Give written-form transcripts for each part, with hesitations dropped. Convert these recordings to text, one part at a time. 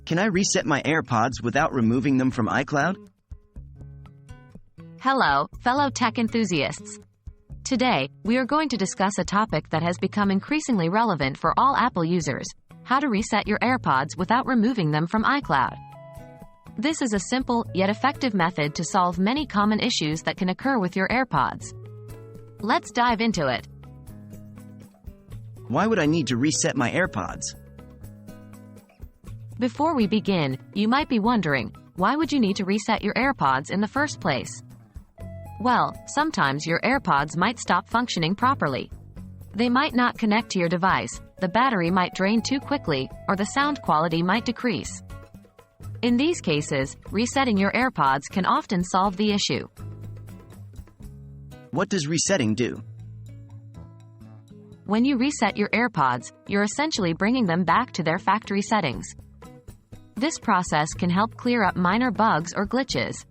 Can I reset my AirPods without removing them from iCloud? Hello, fellow tech enthusiasts. Today, we are going to discuss a topic that has become increasingly relevant for all Apple users: how to reset your AirPods without removing them from iCloud. This is a simple, yet effective method to solve many common issues that can occur with your AirPods. Let's dive into it. Why would I need to reset my AirPods? Before we begin, you might be wondering, why would you need to reset your AirPods in the first place? Well, sometimes your AirPods might stop functioning properly. They might not connect to your device, the battery might drain too quickly, or the sound quality might decrease. In these cases, resetting your AirPods can often solve the issue. What does resetting do? When you reset your AirPods, you're essentially bringing them back to their factory settings. This process can help clear up minor bugs or glitches.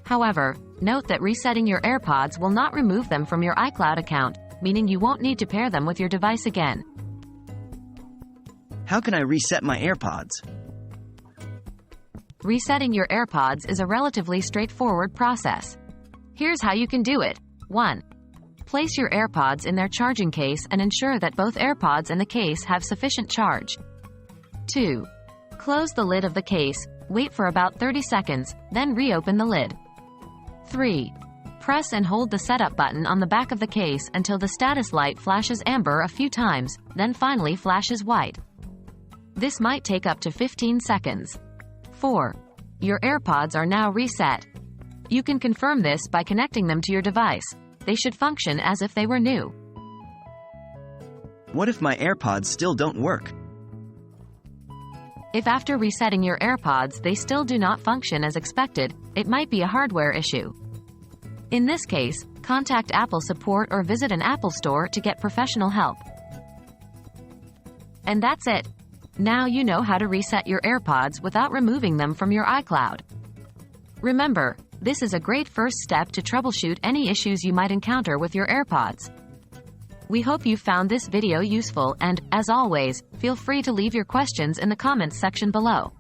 However, note that resetting your AirPods will not remove them from your iCloud account, meaning you won't need to pair them with your device again. How can I reset my AirPods? Resetting your AirPods is a relatively straightforward process. Here's how you can do it. 1. Place your AirPods in their charging case and ensure that both AirPods and the case have sufficient charge. 2. Close the lid of the case, wait for about 30 seconds, then reopen the lid. 3. Press and hold the setup button on the back of the case until the status light flashes amber a few times, then finally flashes white. This might take up to 15 seconds. 4. Your AirPods are now reset. You can confirm this by connecting them to your device. They should function as if they were new. What if my AirPods still don't work? If after resetting your AirPods they still do not function as expected, it might be a hardware issue. In this case, contact Apple support or visit an Apple store to get professional help. And that's it. Now you know how to reset your AirPods without removing them from your iCloud. Remember, this is a great first step to troubleshoot any issues you might encounter with your AirPods. We hope you found this video useful and, as always, feel free to leave your questions in the comments section below.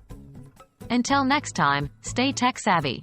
Until next time, stay tech savvy.